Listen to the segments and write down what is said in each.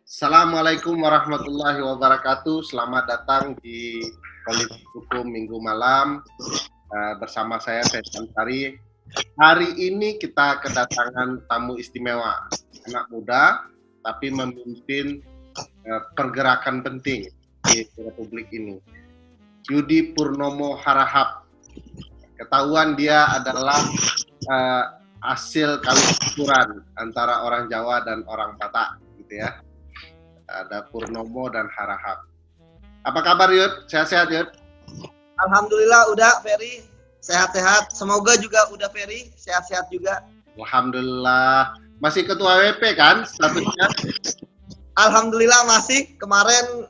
Assalamualaikum warahmatullahi wabarakatuh. Selamat datang di Politik Hukum Minggu Malam bersama saya Santari. Hari ini kita kedatangan tamu istimewa, anak muda tapi memimpin pergerakan penting di Republik ini. Yudi Purnomo Harahap. Ketahuan dia adalah hasil kawin antara orang Jawa dan orang Batak, gitu ya. Ada Purnomo dan Harahap. Apa kabar Yud? Sehat-sehat Yud? Alhamdulillah udah Ferry, sehat-sehat. Semoga juga udah Ferry, sehat-sehat juga. Alhamdulillah. Masih ketua WP kan statusnya? Alhamdulillah masih. Kemarin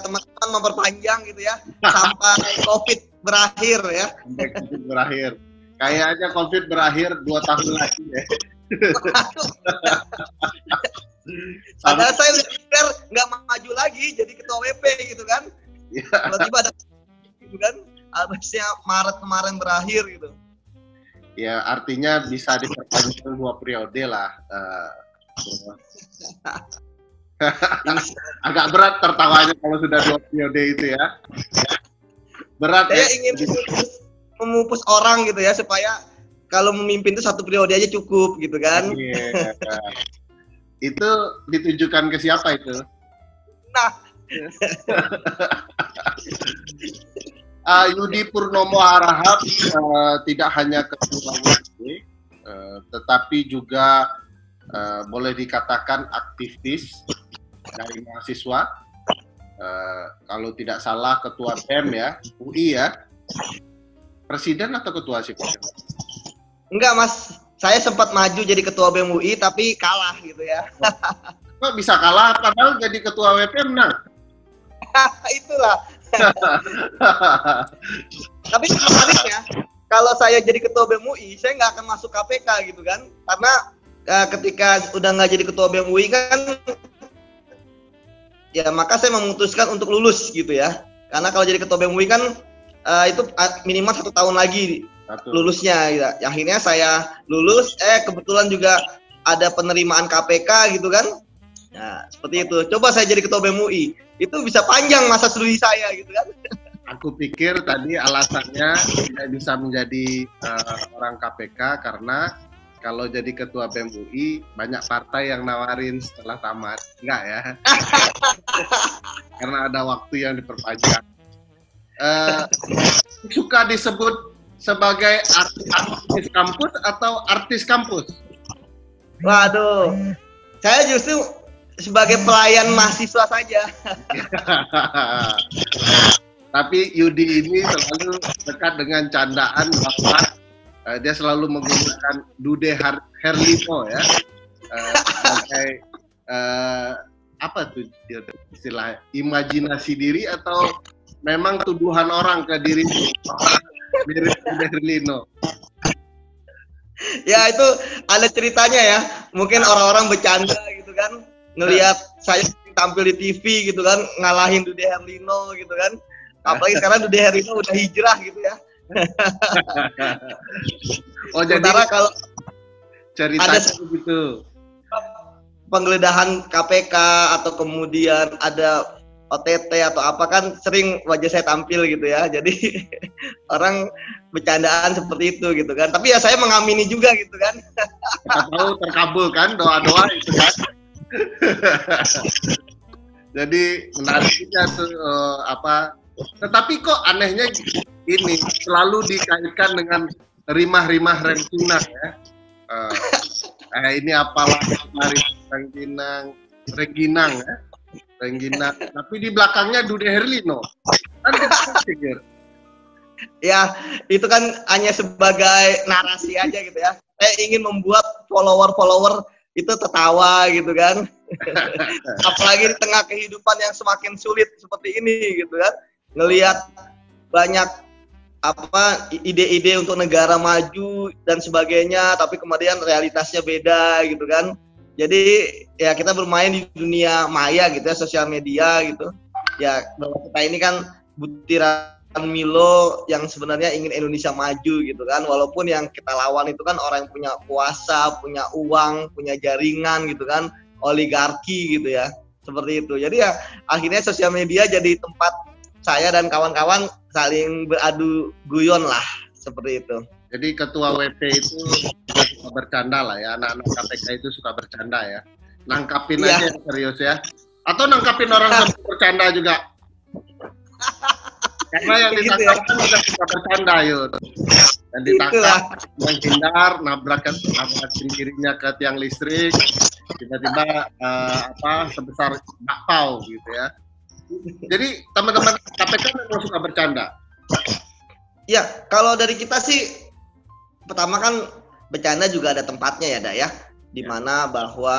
teman-teman memperpanjang gitu ya sampai COVID berakhir ya. Sampai COVID berakhir. Kayaknya COVID berakhir 2 tahun lagi ya. Padahal saya udah pikir nggak maju lagi jadi ketua WP gitu kan. Tiba-tiba ada gitu kan. Harusnya Maret kemarin berakhir gitu. Ya artinya bisa diperpanjang 2 periode lah. Agak berat tertawanya kalau sudah 2 periode itu ya. Berat. Saya ingin memupus orang gitu ya supaya kalau memimpin itu 1 periode aja cukup gitu kan. Yeah. Itu ditujukan ke siapa itu? Nah, Yudi Purnomo Harahap tidak hanya ketua WP, tetapi juga boleh dikatakan aktivis dari mahasiswa. Kalau tidak salah ketua BEM ya, UI ya. Presiden atau ketua sih? Enggak Mas. Saya sempat maju jadi ketua BEM UI tapi kalah gitu ya. Kok bisa kalah padahal jadi ketua WP menang? Itulah. Tapi sebenarnya kalau saya jadi ketua BEM UI, saya nggak akan masuk KPK gitu kan. Karena ketika udah nggak jadi ketua BEM UI kan, ya maka saya memutuskan untuk lulus gitu ya. Karena kalau jadi ketua BEM UI kan itu minimal 1 tahun lagi lulusnya gitu. Akhirnya saya lulus, kebetulan juga ada penerimaan KPK gitu kan. Nah, seperti itu. Coba saya jadi ketua BEM UI, itu bisa panjang masa studi saya gitu kan. Aku pikir tadi alasannya tidak bisa menjadi orang KPK karena kalau jadi ketua BEM UI banyak partai yang nawarin setelah tamat. Enggak ya. Karena ada waktu yang diperpanjang. Suka disebut sebagai artis kampus atau artis kampus? Waduh, saya justru sebagai pelayan mahasiswa saja. Tapi Yudi ini selalu dekat dengan candaan bahwa dia selalu menggunakan Dude Herlino ya sebagai apa tuh istilah imajinasi diri atau memang tuduhan orang ke diri mirip Herlino. Ya itu ada ceritanya ya. Mungkin orang-orang bercanda gitu kan, ngelihat saya tampil di TV gitu kan, ngalahin Dude Herlino gitu kan. Apalagi sekarang Dude Herlino udah hijrah gitu ya. Oh jadi kalau ceritanya begitu. Penggeledahan KPK atau kemudian ada OTT atau apa kan sering wajah saya tampil gitu ya. Jadi orang bercandaan seperti itu gitu kan. Tapi ya saya mengamini juga gitu kan. Kita tahu terkabul kan doa-doa itu kan. Jadi menariknya tuh tetapi kok anehnya ini selalu dikaitkan dengan rimah-rimah Rengginang ya. Ini apalah Rengginang ya. Rengginang, tapi di belakangnya Dude Herlino. Kan kita pikir. Ya, itu kan hanya sebagai narasi aja gitu ya. Saya ingin membuat follower itu tertawa gitu kan. Apalagi di tengah kehidupan yang semakin sulit seperti ini gitu kan. Ngelihat banyak ide-ide untuk negara maju dan sebagainya, tapi kemudian realitasnya beda gitu kan. Jadi ya kita bermain di dunia maya gitu ya, sosial media gitu. Ya bahwa kita ini kan butiran Milo yang sebenarnya ingin Indonesia maju gitu kan. Walaupun yang kita lawan itu kan orang yang punya kuasa, punya uang, punya jaringan gitu kan, oligarki gitu ya. seperti itu. Jadi ya akhirnya sosial media jadi tempat saya dan kawan-kawan saling beradu guyon lah, seperti itu. Jadi ketua WP itu juga suka bercanda lah ya, anak-anak KPK itu suka bercanda ya. Nangkapin aja yang serius ya. Atau nangkapin orang yang bercanda juga. Karena yang ditangkap kan juga suka bercanda yuk. Dan ditangkap, menghindar, nabrak kirinya ke tiang listrik, tiba-tiba sebesar bakpao gitu ya. Jadi teman-teman KPK memang suka bercanda. Ya, kalau dari kita sih pertama kan bercanda juga ada tempatnya ya, Dak ya. Dimana bahwa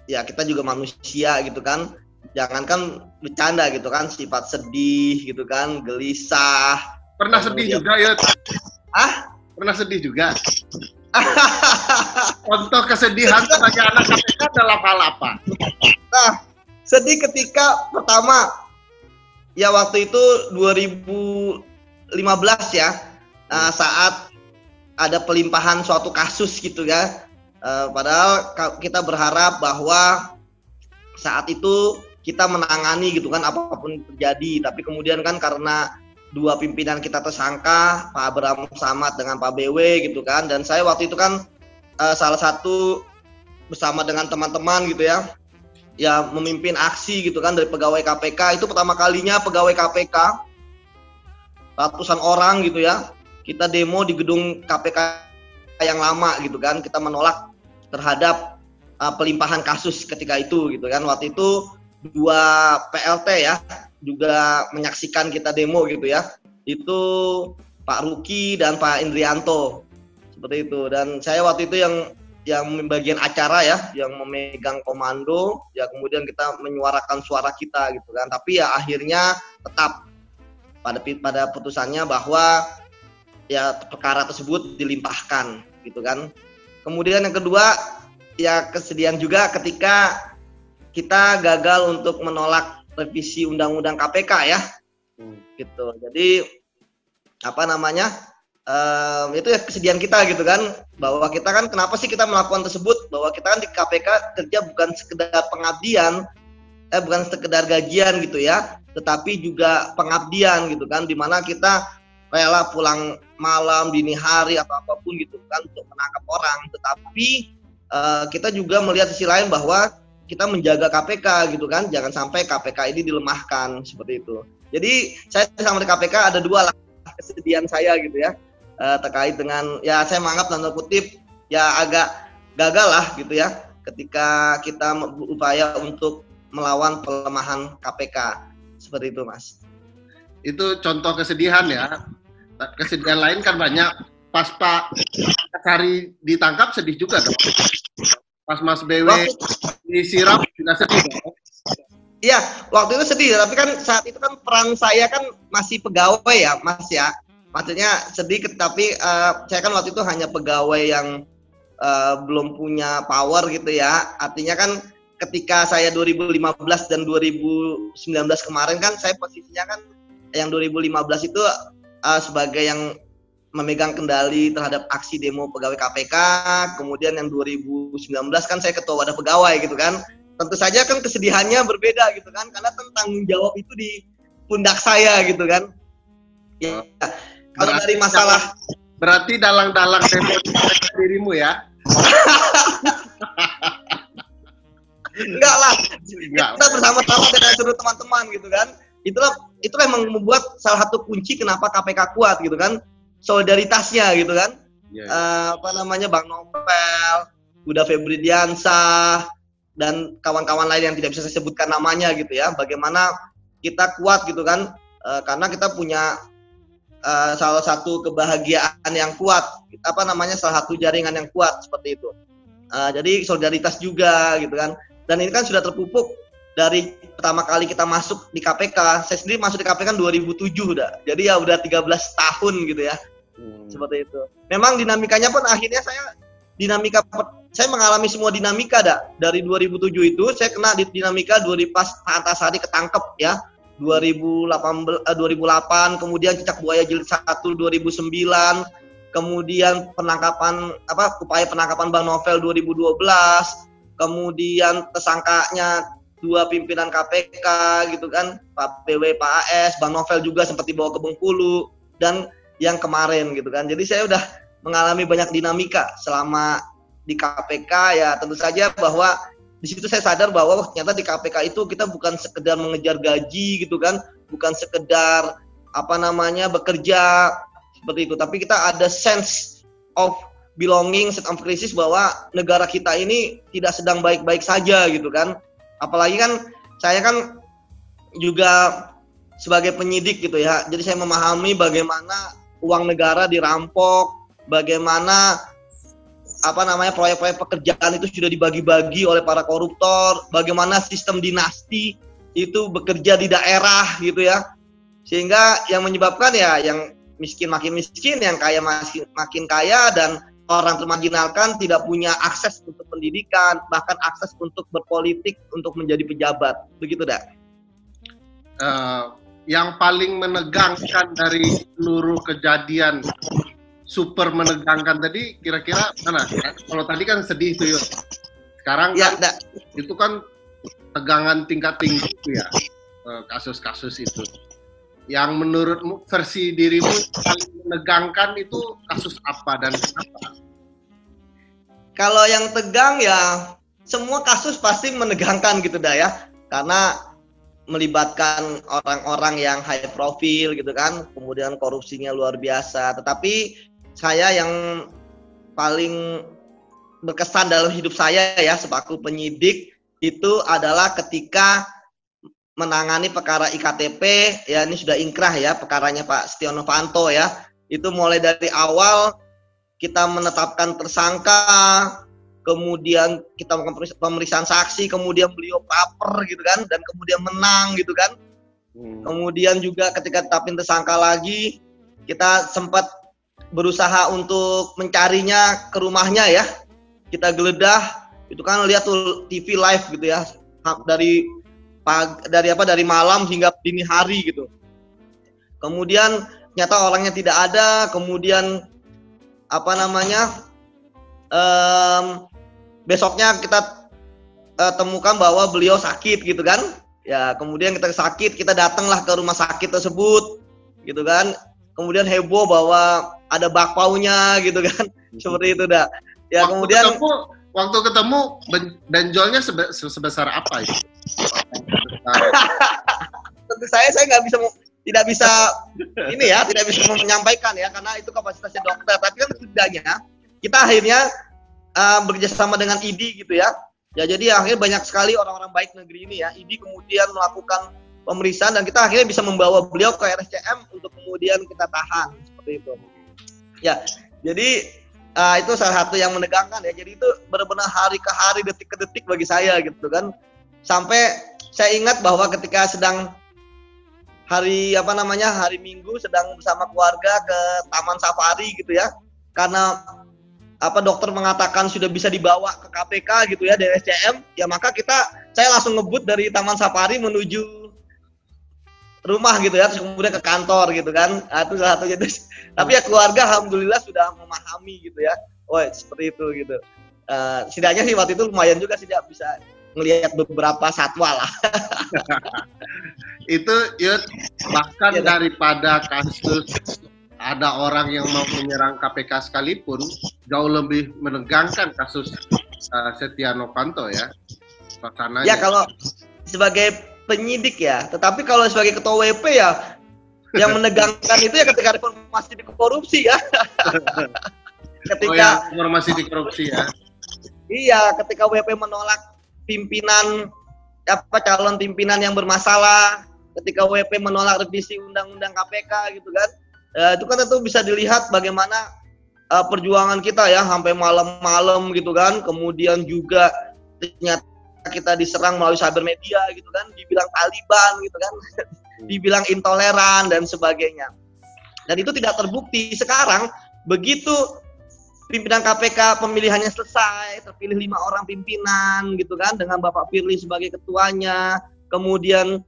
ya kita juga manusia gitu kan. Jangankan bercanda gitu kan, sifat sedih gitu kan, gelisah. Pernah sedih juga ya? Pernah sedih juga? Contoh kesedihan sebagai anak KPK dalam hal apa? Nah, sedih ketika pertama ya waktu itu 2015 ya, saat ada pelimpahan suatu kasus gitu ya. Padahal kita berharap bahwa saat itu kita menangani gitu kan apapun terjadi, tapi kemudian kan karena dua pimpinan kita tersangka, Pak Abraham Samad dengan Pak BW gitu kan, dan saya waktu itu kan salah satu bersama dengan teman-teman gitu ya memimpin aksi gitu kan dari pegawai KPK. Itu pertama kalinya pegawai KPK ratusan orang gitu ya, kita demo di gedung KPK yang lama gitu kan, kita menolak terhadap pelimpahan kasus ketika itu gitu kan. Waktu itu 2 PLT ya juga menyaksikan kita demo gitu ya, itu Pak Ruki dan Pak Indrianto seperti itu. Dan saya waktu itu yang bagian acara ya, yang memegang komando ya, kemudian kita menyuarakan suara kita gitu kan. Tapi ya akhirnya tetap pada putusannya bahwa ya perkara tersebut dilimpahkan gitu kan. Kemudian yang kedua ya kesedihan juga ketika kita gagal untuk menolak revisi undang-undang KPK ya, gitu. Jadi itu ya kesedihan kita gitu kan, bahwa kita kan kenapa sih kita melakukan tersebut, bahwa kita kan di KPK kerja bukan sekedar pengabdian, bukan sekedar gajian gitu ya, tetapi juga pengabdian gitu kan, dimana kita rela pulang malam, dini hari atau apapun gitu kan untuk menangkap orang, tetapi kita juga melihat sisi lain bahwa kita menjaga KPK gitu kan, jangan sampai KPK ini dilemahkan seperti itu. Jadi saya sama di KPK ada 2 lah kesedihan saya gitu ya, terkait dengan ya saya menganggap tanda kutip ya agak gagal lah gitu ya ketika kita berupaya untuk melawan pelemahan KPK seperti itu, Mas. Itu contoh kesedihan ya. Kesedihan lain kan banyak. Pas Pak Sari ditangkap sedih juga dong. Pas Mas BW disiram juga sedih dong. Iya, waktu itu sedih, tapi kan saat itu kan peran saya kan masih pegawai ya, Mas ya. Maksudnya sedih, tapi saya kan waktu itu hanya pegawai yang belum punya power gitu ya. Artinya kan ketika saya 2015 dan 2019 kemarin kan saya posisinya kan yang 2015 itu sebagai yang memegang kendali terhadap aksi demo pegawai KPK, kemudian yang 2019 kan saya ketua wadah pegawai gitu kan. Tentu saja kan kesedihannya berbeda gitu kan, karena tanggung jawab itu di pundak saya gitu kan. Ya, kalau dari masalah berarti dalang-dalang demo dirimu ya? Enggak lah, kita bersama-sama dengan seluruh teman-teman gitu kan. Itulah yang membuat salah satu kunci kenapa KPK kuat gitu kan, solidaritasnya gitu kan. Bang Novel, Huda Febridiansah, dan kawan-kawan lain yang tidak bisa saya sebutkan namanya gitu ya. Bagaimana kita kuat gitu kan, karena kita punya salah satu kebahagiaan yang kuat, salah satu jaringan yang kuat seperti itu. Jadi solidaritas juga gitu kan. Dan ini kan sudah terpupuk dari pertama kali kita masuk di KPK. Saya sendiri masuk di KPK kan 2007 udah. Jadi ya udah 13 tahun gitu ya. Seperti itu. Memang dinamikanya pun akhirnya saya mengalami semua dinamika dari 2007 itu saya kena di dinamika pas Pak Antasari ketangkep ya. 2008 kemudian Cicak Buaya Jilid 1 2009, kemudian upaya penangkapan Bang Novel 2012, kemudian tersangkanya dua pimpinan KPK gitu kan, Pak PW, Pak AS, Bang Novel juga sempat dibawa ke Bengkulu, dan yang kemarin gitu kan. Jadi saya udah mengalami banyak dinamika selama di KPK, ya tentu saja bahwa di situ saya sadar bahwa ternyata di KPK itu kita bukan sekedar mengejar gaji gitu kan, bukan sekedar bekerja seperti itu, tapi kita ada sense of belonging, sense of crisis bahwa negara kita ini tidak sedang baik-baik saja gitu kan. Apalagi kan saya kan juga sebagai penyidik gitu ya, jadi saya memahami bagaimana uang negara dirampok, bagaimana proyek-proyek pekerjaan itu sudah dibagi-bagi oleh para koruptor, bagaimana sistem dinasti itu bekerja di daerah gitu ya, sehingga yang menyebabkan ya yang miskin makin miskin, yang kaya makin kaya, dan orang termarginalkan tidak punya akses untuk pendidikan, bahkan akses untuk berpolitik, untuk menjadi pejabat, begitu dah. Yang paling menegangkan dari seluruh kejadian super menegangkan tadi kira-kira mana? Kalau tadi kan sedih tuh, Yud. Sekarang ya, kan itu kan tegangan tingkat tinggi itu ya, kasus-kasus itu. Yang menurutmu, versi dirimu paling menegangkan itu kasus apa dan kenapa? Kalau yang tegang ya semua kasus pasti menegangkan gitu dah ya, karena melibatkan orang-orang yang high profile gitu kan, kemudian korupsinya luar biasa. Tetapi saya yang paling berkesan dalam hidup saya ya sebagai penyidik itu adalah ketika menangani perkara IKTP, ya ini sudah ingkrah ya perkaranya Pak Setia Novanto ya. Itu mulai dari awal kita menetapkan tersangka, kemudian kita melakukan pemeriksaan saksi, kemudian beliau paper gitu kan, dan kemudian menang gitu kan. Kemudian juga ketika tetapin tersangka lagi, kita sempat berusaha untuk mencarinya ke rumahnya ya. Kita geledah, itu kan lihat tuh TV live gitu ya, dari malam hingga dini hari gitu. Kemudian ternyata orangnya tidak ada, kemudian besoknya kita temukan bahwa beliau sakit gitu kan. Ya, kemudian kita sakit, kita datanglah ke rumah sakit tersebut gitu kan. Kemudian heboh bahwa ada bakpaunya gitu kan. Seperti itu dah. Ya, waktu ketemu benjolnya sebesar apa itu? Tentu saya tidak bisa menyampaikan ya, karena itu kapasitasnya dokter. Tapi kan setidaknya kita akhirnya bekerjasama dengan ID gitu ya. Ya, jadi akhirnya banyak sekali orang-orang baik negeri ini ya. ID kemudian melakukan pemeriksaan dan kita akhirnya bisa membawa beliau ke RSCM untuk kemudian kita tahan seperti itu. Ya, jadi itu salah satu yang menegangkan ya. Jadi itu benar-benar hari ke hari, detik ke detik bagi saya gitu kan. Sampai saya ingat bahwa ketika sedang hari Minggu sedang bersama keluarga ke Taman Safari gitu ya. Karena dokter mengatakan sudah bisa dibawa ke KPK gitu ya dari SCM, ya maka saya langsung ngebut dari Taman Safari menuju rumah gitu ya, terus kemudian ke kantor gitu kan. Itu salah satunya. Tapi ya keluarga alhamdulillah sudah memahami gitu ya. Oh, seperti itu gitu. Setidaknya sih waktu itu lumayan juga sih bisa melihat beberapa satwa lah. Itu Yud, bahkan daripada kasus ada orang yang mau menyerang KPK sekalipun, jauh lebih menegangkan kasus Setia Novanto ya. Pasananya. Ya kalau sebagai penyidik ya, tetapi kalau sebagai ketua WP ya, yang menegangkan itu ya ketika reformasi di korupsi ya. Ketika reformasi di korupsi ya. Iya, ketika WP menolak pimpinan calon pimpinan yang bermasalah, ketika WP menolak revisi undang-undang KPK gitu kan. Itu kan tentu bisa dilihat bagaimana perjuangan kita ya sampai malam-malam gitu kan. Kemudian juga ternyata kita diserang melalui cyber media gitu kan, dibilang Taliban gitu kan, dibilang intoleran dan sebagainya. Dan itu tidak terbukti. Sekarang begitu pimpinan KPK pemilihannya selesai, terpilih 5 orang pimpinan gitu kan, dengan Bapak Firly sebagai ketuanya, kemudian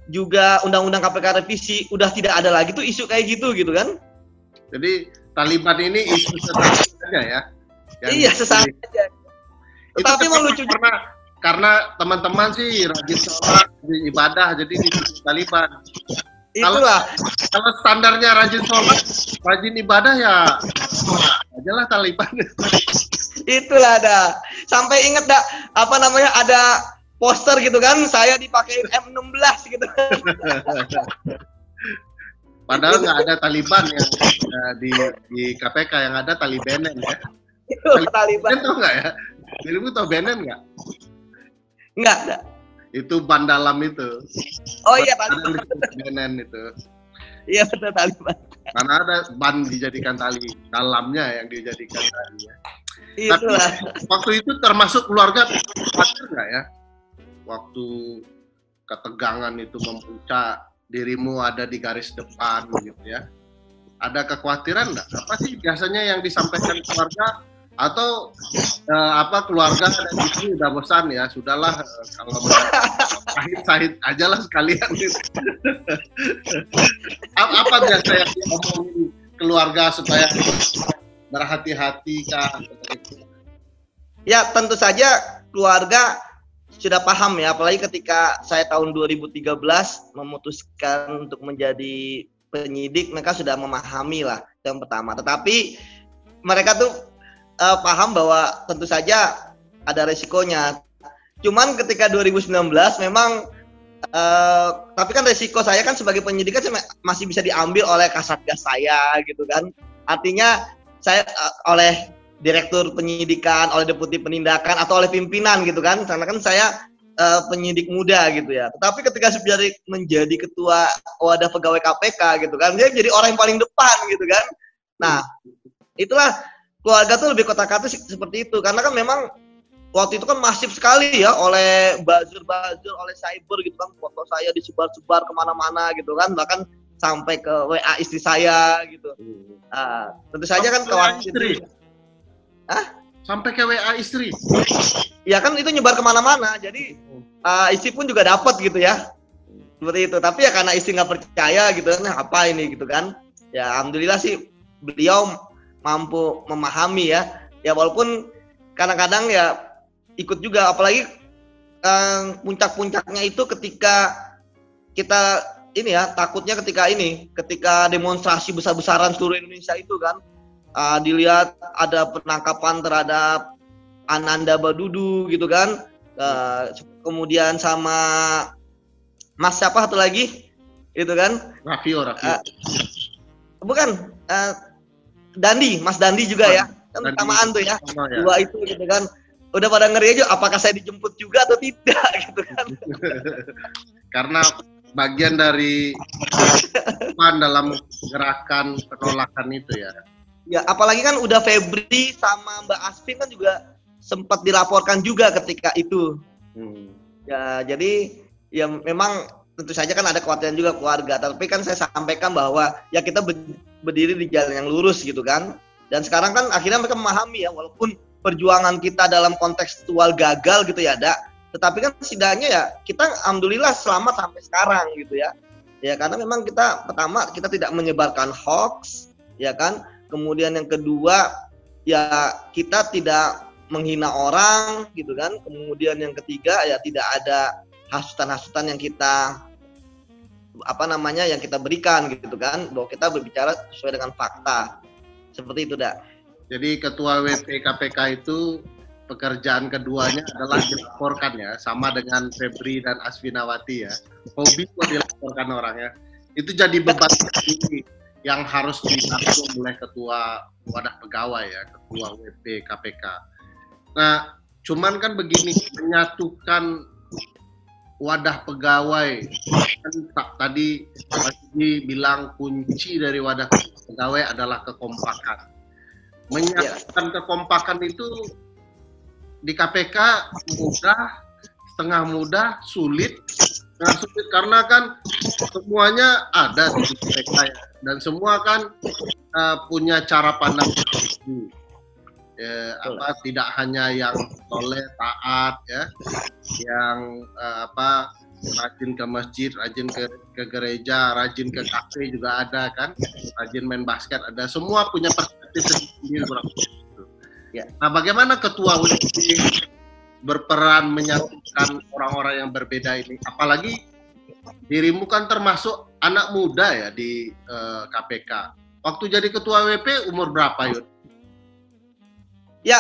juga undang-undang KPK revisi udah tidak ada lagi tuh isu kayak gitu kan. Jadi Taliban ini isu sesaat saja ya. Iya, sesaat saja. Tetapi memang lucu karena teman-teman sih rajin sholat, rajin ibadah, jadi disebut Taliban. Itulah. Kalau standarnya rajin sholat, rajin ibadah ya ajalah Taliban. Itulah ada. Sampai inget dah apa namanya ada poster gitu kan, saya dipakai M16 gitu. Padahal nggak ada Taliban yang di KPK, yang ada Talibanen ya. Itu Taliban. Tahu nggak ya? Dirimu tahu Benen nggak? Nggak ada. Itu ban dalam itu. Oh iya Taliban. Benen itu. Iya betul Taliban. Karena ada ban dijadikan tali, dalamnya yang dijadikan tali ya. Itulah. Tapi waktu itu termasuk keluarga khawatir nggak ya? Waktu ketegangan itu memuncak, dirimu ada di garis depan gitu ya. Ada kekhawatiran nggak? Apa sih biasanya yang disampaikan keluarga? Atau keluarga dan istri udah bosan ya, sudahlah kalau sahid aja lah sekalian gitu. Apa biasa yang diomongin keluarga supaya berhati-hati kah? Ya tentu saja keluarga sudah paham ya, apalagi ketika saya tahun 2013 memutuskan untuk menjadi penyidik, mereka sudah memahami lah yang pertama. Tetapi mereka tuh paham bahwa tentu saja ada resikonya. Cuman ketika 2019 memang tapi kan resiko saya kan sebagai penyidik kan masih bisa diambil oleh kasatgas saya gitu kan. Artinya saya oleh direktur penyidikan, oleh deputi penindakan atau oleh pimpinan gitu kan. Karena kan saya penyidik muda gitu ya. Tetapi ketika menjadi ketua wadah pegawai KPK gitu kan, dia jadi orang yang paling depan gitu kan. Nah, itulah keluarga tuh lebih kotak-katik seperti itu, karena kan memang waktu itu kan masif sekali ya oleh buzzer, oleh cyber gitu kan, foto saya disebar-sebar kemana-mana gitu kan, bahkan sampai ke WA istri saya gitu. Tentu saja kan khawatir. Sampai ke WA istri? Ya kan itu nyebar kemana-mana, jadi istri pun juga dapat gitu ya, seperti itu. Tapi ya karena istri nggak percaya gitu kan, apa ini gitu kan. Ya alhamdulillah sih beliau mampu memahami ya walaupun kadang-kadang ya ikut juga, apalagi puncak-puncaknya itu ketika kita ini ya, takutnya ketika demonstrasi besar-besaran seluruh Indonesia itu kan, dilihat ada penangkapan terhadap Ananda Badudu gitu kan, kemudian sama Mas siapa satu lagi itu kan, Raffio. Bukan Dandi, Mas Dandi juga ya, kan bersamaan tuh ya, dua itu gitu kan, udah pada ngeri aja, apakah saya dijemput juga atau tidak gitu kan. Karena bagian dari dalam gerakan penolakan itu ya. Ya, apalagi kan udah Febri sama Mbak Asvin kan juga sempat dilaporkan juga ketika itu. Ya, jadi ya memang tentu saja kan ada kekhawatiran juga keluarga, tapi kan saya sampaikan bahwa ya kita berdiri di jalan yang lurus gitu kan. Dan sekarang kan akhirnya mereka memahami ya, walaupun perjuangan kita dalam kontekstual gagal gitu ya, tetapi kan setidaknya ya kita alhamdulillah selamat sampai sekarang gitu ya. Ya karena memang pertama kita tidak menyebarkan hoax ya kan. Kemudian yang kedua ya kita tidak menghina orang gitu kan. Kemudian yang ketiga ya tidak ada hasutan-hasutan yang kita yang kita berikan gitu kan, bahwa kita berbicara sesuai dengan fakta. Seperti itu, Dak. Jadi ketua WP KPK itu pekerjaan keduanya adalah dilaporkan ya, sama dengan Febri dan Asfinawati ya. Hobi buat dilaporkan orang ya. Itu jadi beban yang harus ditanggung oleh ketua wadah pegawai ya, ketua WP KPK. Nah, cuman kan begini, menyatukan wadah pegawai kan tadi Mas Didi bilang kunci dari wadah pegawai adalah kekompakan. Menyatukan kekompakan itu di KPK mudah, setengah mudah, sulit karena kan semuanya ada di KPK ya, dan semua kan punya cara pandang tidak hanya yang soleh taat ya, yang rajin ke masjid, rajin ke gereja, rajin ke kafe juga ada kan, rajin main basket ada, semua punya perspektif sendiri. Ya. Nah, bagaimana ketua WP berperan menyatukan orang-orang yang berbeda ini? Apalagi dirimu kan termasuk anak muda ya di KPK. Waktu jadi ketua WP umur berapa, Yud? Ya,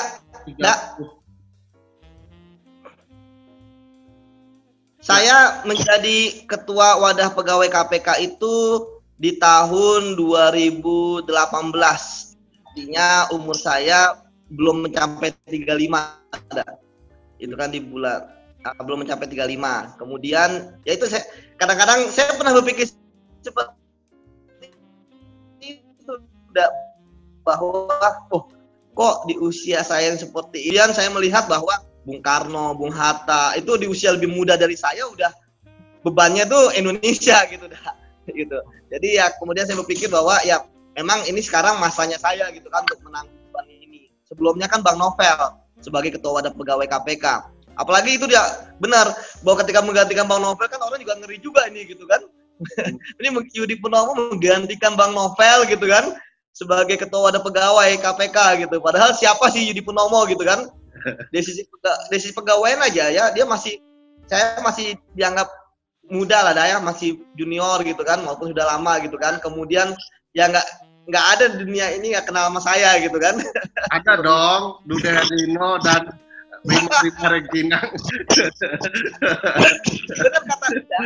saya menjadi ketua wadah pegawai KPK itu di tahun 2018. Artinya umur saya belum mencapai 35 ada. Itu kan di bulan belum mencapai 35. Kemudian ya itu saya kadang-kadang saya pernah berpikir seperti itu bahwa kok di usia saya yang seperti ini saya melihat bahwa Bung Karno, Bung Hatta itu di usia lebih muda dari saya udah bebannya tuh Indonesia gitu dah. Gitu. Jadi ya kemudian saya berpikir bahwa ya memang ini sekarang masanya saya gitu kan untuk menanggung beban ini. Sebelumnya kan Bang Novel sebagai ketua wadah pegawai KPK. Apalagi itu dia benar bahwa ketika menggantikan Bang Novel kan orang juga ngeri juga ini gitu kan. Ini Yudi Purnomo menggantikan Bang Novel gitu kan sebagai ketua wadah pegawai KPK gitu. Padahal siapa sih Yudi Purnomo gitu kan? Dari sisi pegawaian aja ya dia saya masih dianggap muda lah ya, masih junior gitu kan, maupun sudah lama gitu kan. Kemudian ya nggak ada di dunia ini nggak kenal sama saya gitu kan. Ada dong, Dude Herlino dan Rima Regina. Benar kata Anda.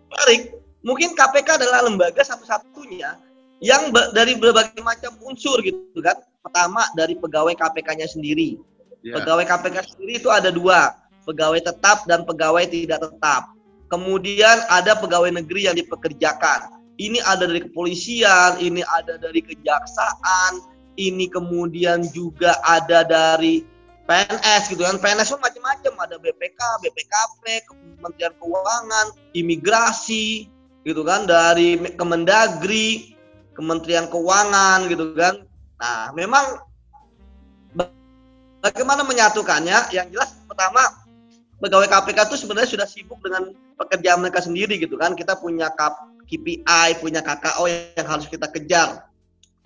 Menarik. Mungkin KPK adalah lembaga satu-satunya yang dari berbagai macam unsur gitu kan. Pertama dari pegawai KPK-nya sendiri. Yeah. Pegawai KPK sendiri itu ada dua, pegawai tetap dan pegawai tidak tetap. Kemudian ada pegawai negeri yang dipekerjakan. Ini ada dari kepolisian, ini ada dari kejaksaan, ini kemudian juga ada dari PNS gitu kan. PNS pun macam-macam, ada BPK, BPKP, Kementerian Keuangan, imigrasi gitu kan, dari Kemendagri, Kementerian Keuangan gitu kan. Nah, memang bagaimana menyatukannya? Yang jelas pertama pegawai KPK itu sebenarnya sudah sibuk dengan pekerjaan mereka sendiri gitu kan. Kita punya KPI, punya KKO yang harus kita kejar,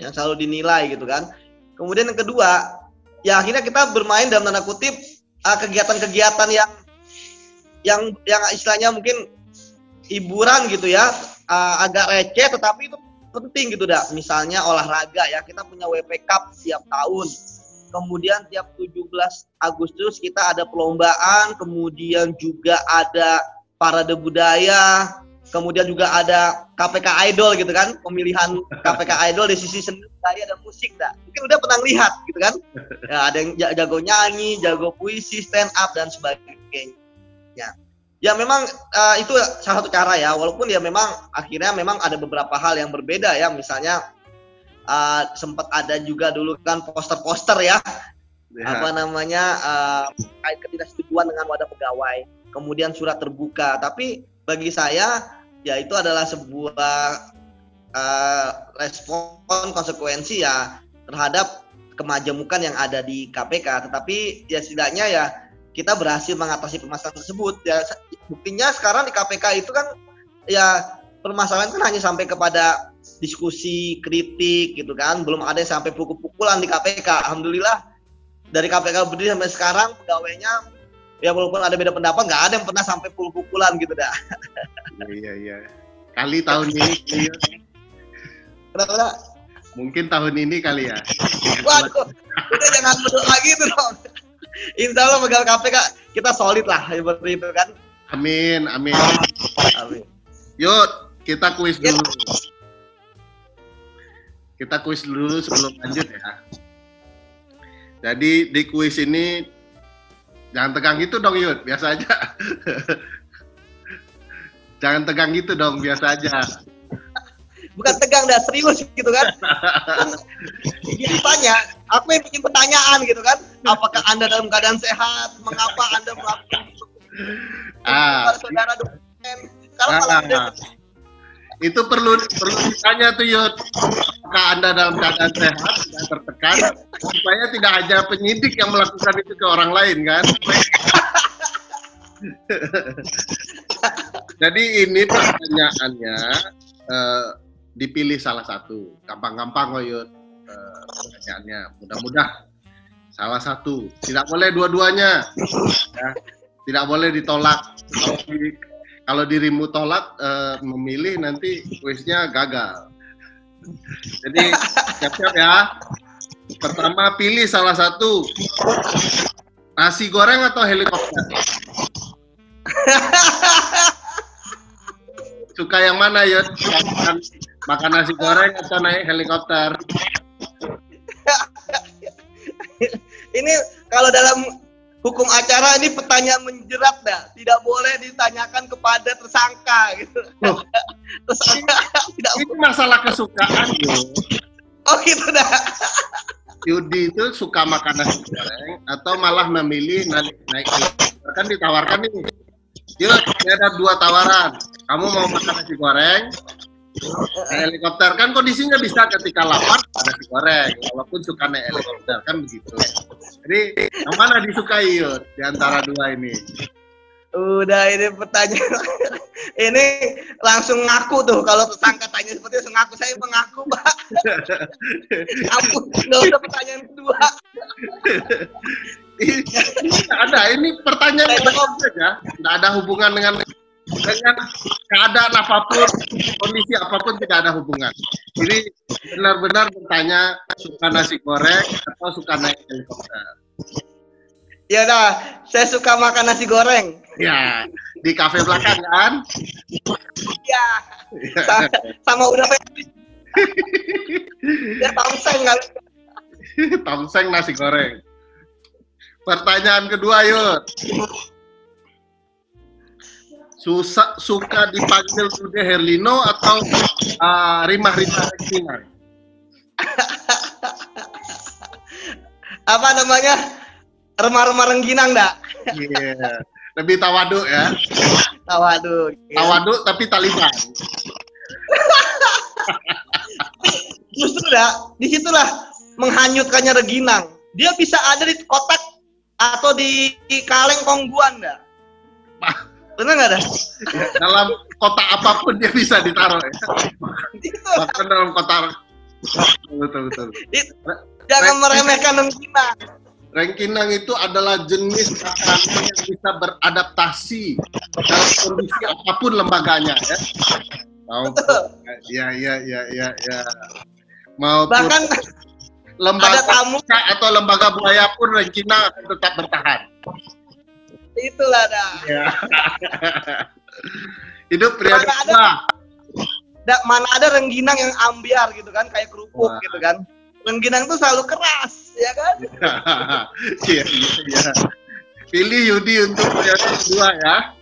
yang selalu dinilai gitu kan. Kemudian yang kedua, ya akhirnya kita bermain dalam tanda kutip kegiatan-kegiatan yang istilahnya mungkin hiburan gitu ya, agak receh tetapi itu penting gitu dah. Misalnya olahraga ya, kita punya WP Cup setiap tahun. Kemudian tiap 17 Agustus kita ada perlombaan, kemudian juga ada parade budaya, kemudian juga ada KPK Idol gitu kan, pemilihan KPK Idol di sisi seni budaya dan musik dah. Mungkin udah pernah lihat gitu kan. Ya, ada yang jago nyanyi, jago puisi, stand up dan sebagainya. Ya memang itu salah satu cara ya, walaupun ya memang akhirnya memang ada beberapa hal yang berbeda ya, misalnya sempat ada juga dulu kan poster-poster ya, apa namanya terkait ketidaksetujuan dengan wadah pegawai, kemudian surat terbuka. Tapi bagi saya ya itu adalah sebuah respon konsekuensi ya terhadap kemajemukan yang ada di KPK. Tetapi ya setidaknya ya kita berhasil mengatasi permasalahan tersebut. Ya buktinya sekarang di KPK itu kan ya permasalahan kan hanya sampai kepada diskusi, kritik gitu kan. Belum ada yang sampai pukul-pukulan di KPK. Alhamdulillah dari KPK berdiri sampai sekarang pegawainya ya walaupun ada beda pendapat nggak ada yang pernah sampai pukul-pukulan gitu dah. Iya. Kali tahun ini kenapa? Mungkin tahun ini kali ya. Waduh, udah jangan berdoa gitu dong. Insya Allah pegawai KPK kita solid lah seperti itu kan. Amin. Yuk, kita kuis dulu. Kita kuis dulu sebelum lanjut ya. Jadi di kuis ini jangan tegang gitu dong Yud, biasa aja. Jangan tegang gitu dong, biasa aja. Bukan tegang, dah serius gitu kan. Biasanya aku yang bikin pertanyaan gitu kan. Apakah Anda dalam keadaan sehat? Mengapa Anda melakukan saudara dosen? Sekarang malah itu perlu ditanya tuh Yud. Apakah Anda dalam keadaan sehat, tidak tertekan, supaya tidak hanya penyidik yang melakukan itu ke orang lain kan? Jadi ini pertanyaannya dipilih salah satu, gampang-gampang kok Yud pertanyaannya, mudah-mudah. salah satu. Tidak boleh dua-duanya. Ya. Tidak boleh ditolak. Kalau dirimu tolak, memilih nanti kuisnya gagal. Jadi siap-siap ya. Pertama pilih salah satu. Nasi goreng atau helikopter? Suka yang mana, Yud? Makan nasi goreng atau naik helikopter? Ini kalau dalam hukum acara ini pertanyaan menjerat dah. Tidak boleh ditanyakan kepada tersangka gitu. Loh, Tersangka tidak ini masalah kesukaan, Yud. Oh gitu dah. Yudi itu suka makan nasi goreng atau malah memilih naik helikopter? Kan ditawarkan nih. Yud, ada 2 tawaran. Kamu mau makan nasi goreng, naik helikopter. Kan kondisinya bisa ketika lapar nasi goreng, walaupun suka naik helikopter, kan begitu. Jadi yang mana disukai, Yud, di antara 2 ini? Udah ini pertanyaan. Ini langsung ngaku tuh kalau tersangka tanya seperti itu, ngaku, saya mengaku, Pak. Aku nggak usah pertanyaan kedua. Ini pertanyaan yang saja, nggak ada hubungan dengan keadaan apapun, kondisi apapun, tidak ada hubungan. Jadi benar-benar bertanya suka nasi goreng atau suka naik helikopter. Ya dah, saya suka makan nasi goreng. Ya, di kafe belakang kan? Ya, sama udah ya tongseng kali. Tongseng nasi goreng. Pertanyaan kedua, Yud. Suka dipanggil Dude Herlino atau Rimah-Rimah Rengginang? Apa namanya? Remah-remah rengginang dah. Iya. Yeah. Lebih tawaduk ya. Tawaduk. Tawaduk tapi Taliban. Justru dah, disitulah menghanyutkannya rengginang. Dia bisa ada di kotak atau di kaleng kongguan dah. Benar nggak dah? Ya, dalam kotak apapun dia bisa ditaruh ya. Bahkan dalam kotak. Betul. Jangan meremehkan rengginang. Rengginang itu adalah jenis makanan yang bisa beradaptasi dalam kondisi apapun lembaganya ya. Ya. Maupun bahkan lembaga ada tamu atau lembaga buaya pun rengginang akan tetap bertahan. Itulah dah. Ya. Hidup pria kedua. Mana ada rengginang yang ambiar gitu kan, kayak kerupuk gitu kan. Rengginang tuh selalu keras, ya kan? Iya. Pilih Yudi untuk periode kedua ya.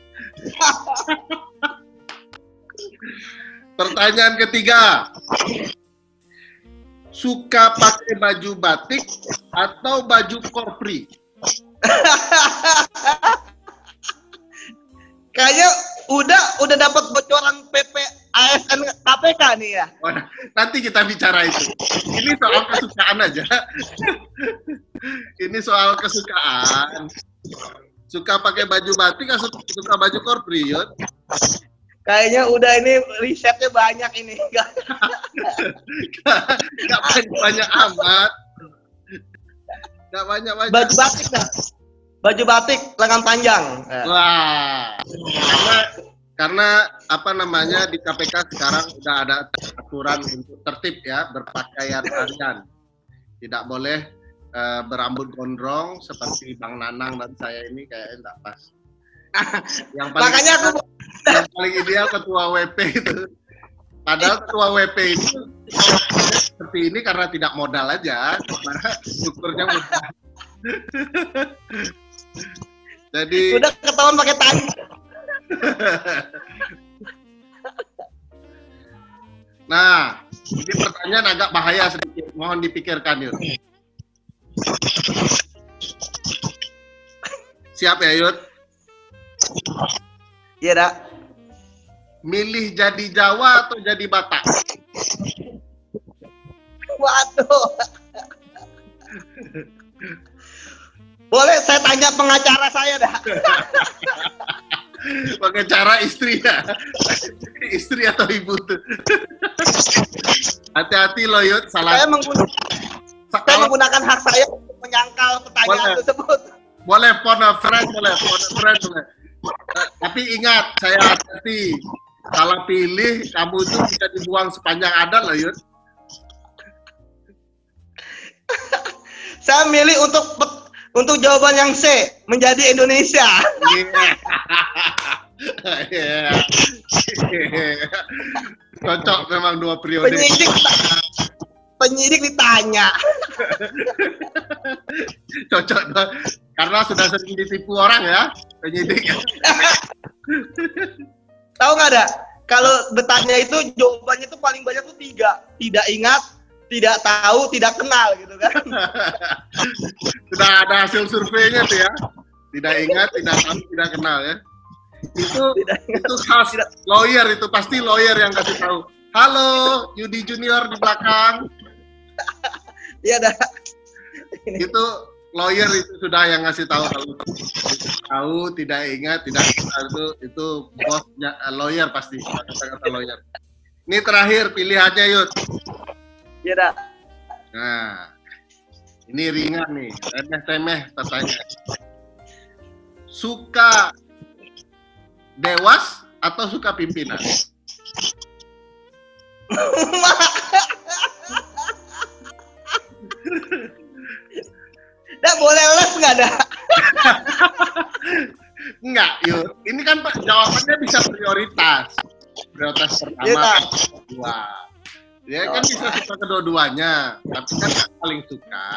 Pertanyaan ketiga. Suka pakai baju batik atau baju korpri? Kayaknya udah dapat bocoran PP ASN KPK nih ya. Oh, nanti kita bicara itu. Ini soal kesukaan aja. Ini soal kesukaan. Suka pakai baju batik atau suka baju korpri, Yud? Kayaknya udah ini risetnya banyak ini. Gak banyak amat. Gak banyak. Baju batik dah. Baju batik lengan panjang. Wah. Karena apa namanya di KPK sekarang sudah ada aturan untuk tertib ya berpakaian harian. Tidak boleh berambut gondrong seperti Bang Nanang dan saya ini kayaknya tidak pas. Yang paling ideal ketua WP itu. Padahal ketua WP itu seperti ini karena tidak modal aja, karena syukurnya mudah. Jadi udah ketahuan pakai tali. Nah, ini pertanyaan agak bahaya sedikit, mohon dipikirkan Yud. Siap ya Yud? Iya dak. Milih jadi Jawa atau jadi Batak? Waduh. Boleh saya tanya pengacara saya dah. Pengacara istri ya? Istri atau ibu tuh? Hati-hati loh Yud, salah. Saya menggunakan hak saya untuk menyangkal pertanyaan Boleh. tersebut. Boleh phone a friend, boleh. Tapi ingat, saya hati. Salah pilih, kamu itu bisa dibuang sepanjang ada loh, Yud. Saya milih untuk jawaban yang C, menjadi Indonesia. Iya. Cocok memang dua periode. Penyidik ditanya. Cocok karena sudah sering ditipu orang ya, penyidik. Tahu nggak ada? Kalau bertanya itu jawabannya itu paling banyak tuh 3. Tidak ingat, tidak tahu, tidak kenal gitu kan. Sudah ada hasil surveinya tuh ya. Tidak ingat, tidak tahu, tidak kenal ya. Itu khas lawyer, itu pasti lawyer yang kasih tahu. Halo, Yudi Junior di belakang. Iya dah. Itu lawyer itu sudah yang ngasih tahu. Tahu, tidak ingat, tidak kenal, itu bosnya lawyer pasti, kata-kata lawyer. Ini terakhir pilihannya, Yud. Iya dah. Nah, ini ringan nih, remeh-temeh pertanyaan. Suka Dewas atau suka pimpinan? Dah boleh les nggak dah? Enggak, yuk. Ini kan Pak jawabannya bisa prioritas. Prioritas pertama, kedua. Ya kan bisa suka kedua-duanya, tapi kan paling suka.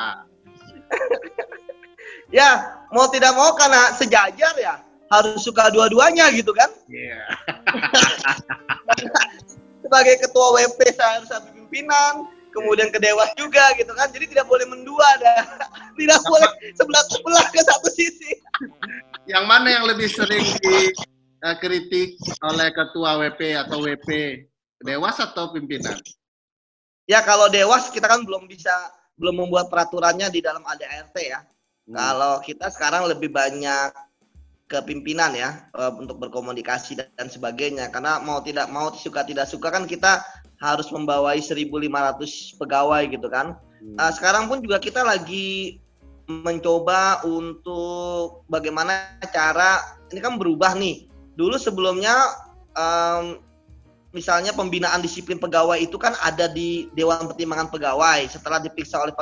Ya, mau tidak mau karena sejajar ya, harus suka dua-duanya gitu kan? Iya. Sebagai ketua WP saya harus satu pimpinan, kemudian ke Dewas juga gitu kan. Jadi tidak boleh mendua dah. Tidak boleh sebelah ke satu sisi. Yang mana yang lebih sering dikritik oleh ketua WP atau WP? Dewas atau pimpinan? Ya kalau Dewas kita kan belum membuat peraturannya di dalam ADART ya. Kalau kita sekarang lebih banyak ke pimpinan ya, untuk berkomunikasi dan sebagainya. Karena mau tidak mau, suka tidak suka kan kita harus membawai 1.500 pegawai gitu kan. Sekarang pun juga kita lagi mencoba untuk bagaimana cara, ini kan berubah nih. Dulu sebelumnya misalnya pembinaan disiplin pegawai itu kan ada di Dewan Pertimbangan Pegawai setelah diperiksa oleh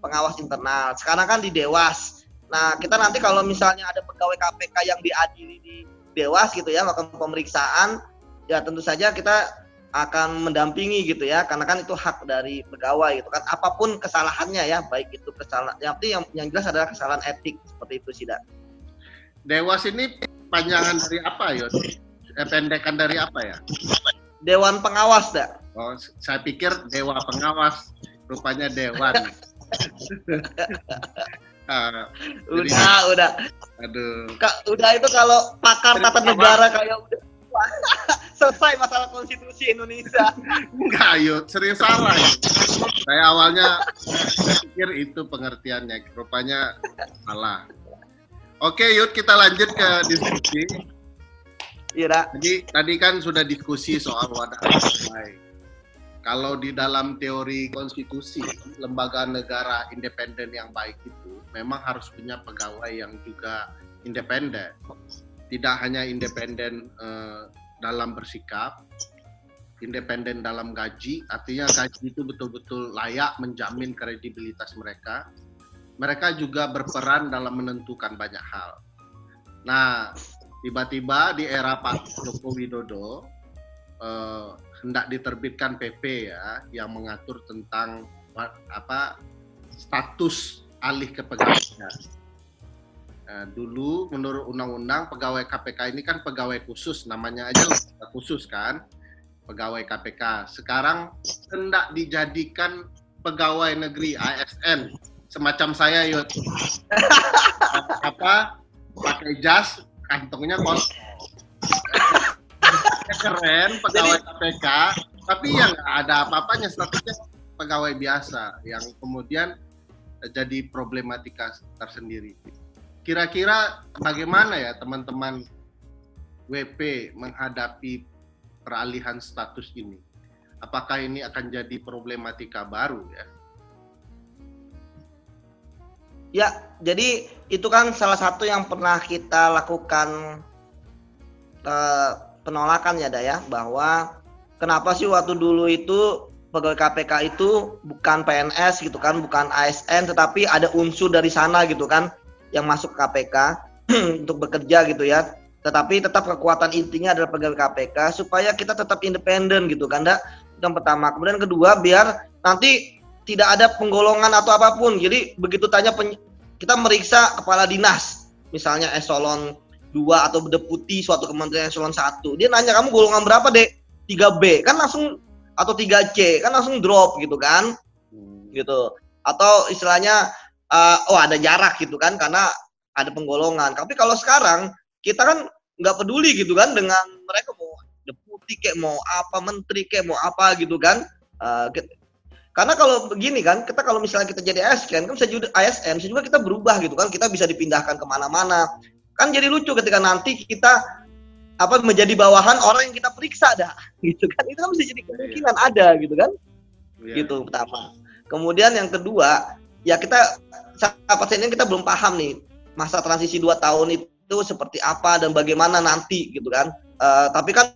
pengawas internal. Sekarang kan di Dewas. Nah, kita nanti kalau misalnya ada pegawai KPK yang diadili di Dewas gitu ya, melakukan pemeriksaan, ya tentu saja kita akan mendampingi gitu ya, karena kan itu hak dari pegawai gitu kan. Apapun kesalahannya ya, baik itu kesalahan, yang jelas adalah kesalahan etik seperti itu sih, Dak. Dewas ini panjangan dari apa, Yon? Pendekan dari apa ya? Dewan Pengawas, Dak. Oh, saya pikir Dewa Pengawas, rupanya Dewan. Udah. Aduh. Udah itu kalau pakar tata negara kayak udah selesai masalah konstitusi Indonesia. Enggak, Yud, serius salah. Saya awalnya pikir itu pengertiannya, rupanya salah. Oke, Yud, kita lanjut ke diskusi. Iya. Jadi tadi kan sudah diskusi soal wadah pegawai. Kalau di dalam teori konstitusi, lembaga negara independen yang baik itu memang harus punya pegawai yang juga independen. Tidak hanya independen dalam bersikap, independen dalam gaji, artinya gaji itu betul-betul layak menjamin kredibilitas mereka. Mereka juga berperan dalam menentukan banyak hal. Nah, tiba-tiba di era Pak Joko Widodo hendak diterbitkan PP ya yang mengatur tentang status alih kepegawaian. Dulu menurut undang-undang pegawai KPK ini kan pegawai khusus, namanya aja khusus kan, pegawai KPK. Sekarang hendak dijadikan pegawai negeri ASN, semacam saya, Yud. Pakai jas, kantongnya kosong. Keren pegawai KPK, tapi yang nggak ada apa-apanya, statusnya pegawai biasa yang kemudian jadi problematika tersendiri. Kira-kira bagaimana ya teman-teman WP menghadapi peralihan status ini? Apakah ini akan jadi problematika baru ya? Ya, jadi itu kan salah satu yang pernah kita lakukan penolakan ya, Dak ya, bahwa kenapa sih waktu dulu itu pegawai KPK itu bukan PNS gitu kan, bukan ASN, tetapi ada unsur dari sana gitu kan yang masuk ke KPK untuk bekerja gitu ya. Tetapi tetap kekuatan intinya adalah pegawai KPK supaya kita tetap independen gitu kan, Dak. Yang pertama. Kemudian kedua, biar nanti tidak ada penggolongan atau apapun. Jadi begitu tanya kita meriksa kepala dinas, misalnya eselon 2 atau deputi suatu kementerian eselon 1. Dia nanya, kamu golongan berapa, Dek? 3B. Kan langsung, atau 3C, kan langsung drop gitu kan. Gitu. Atau istilahnya ada jarak gitu kan karena ada penggolongan. Tapi kalau sekarang kita kan nggak peduli gitu kan dengan mereka mau deputi kayak mau apa, menteri kayak mau apa gitu kan. Karena kalau begini kan, kita kalau misalnya kita jadi ASN kan bisa juga kita berubah gitu kan, kita bisa dipindahkan kemana-mana. Kan jadi lucu ketika nanti kita menjadi bawahan orang yang kita periksa dah, gitu kan. Itu kan bisa jadi kemungkinan ada gitu kan. Gitu pertama. Kemudian yang kedua, ya kita ini kita belum paham nih masa transisi 2 tahun itu seperti apa dan bagaimana nanti gitu kan. Tapi kan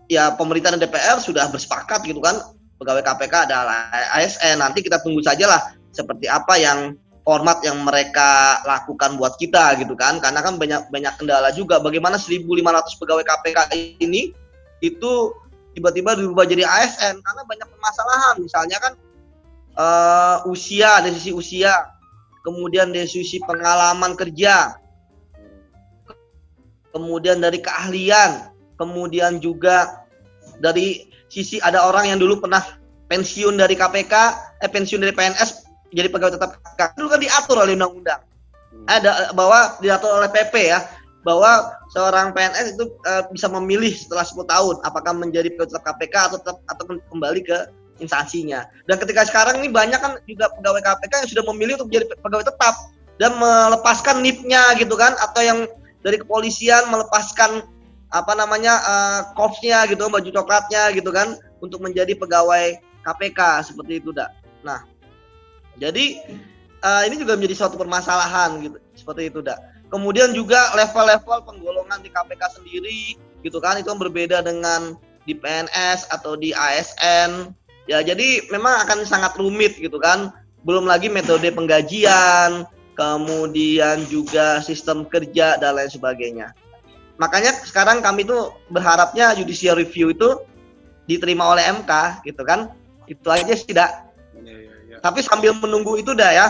ya pemerintah dan DPR sudah bersepakat gitu kan, pegawai KPK adalah ASN. Nanti kita tunggu sajalah seperti apa yang format yang mereka lakukan buat kita gitu kan, karena kan banyak kendala juga. Bagaimana 1.500 pegawai KPK ini itu tiba-tiba dirubah jadi ASN karena banyak permasalahan, misalnya kan usia, dari sisi usia, kemudian dari sisi pengalaman kerja, kemudian dari keahlian, kemudian juga dari sisi ada orang yang dulu pernah pensiun dari KPK, pensiun dari PNS jadi pegawai tetap KPK. Itu kan diatur oleh undang-undang. Ada bahwa diatur oleh PP ya, bahwa seorang PNS itu bisa memilih setelah 10 tahun apakah menjadi pegawai tetap KPK atau kembali ke instansinya. Dan ketika sekarang ini banyak kan juga pegawai KPK yang sudah memilih untuk menjadi pegawai tetap dan melepaskan NIP-nya gitu kan, atau yang dari kepolisian melepaskan korpsnya gitu, baju coklatnya gitu kan, untuk menjadi pegawai KPK seperti itu, Dak. Nah, jadi ini juga menjadi suatu permasalahan gitu, seperti itu, Dak. Kemudian juga level-level penggolongan di KPK sendiri gitu kan, itu berbeda dengan di PNS atau di ASN. Ya, jadi memang akan sangat rumit gitu kan. Belum lagi metode penggajian, kemudian juga sistem kerja dan lain sebagainya. Makanya sekarang kami tuh berharapnya judicial review itu diterima oleh MK gitu kan. Itu aja sih, Dak. Tapi sambil menunggu itu dah ya,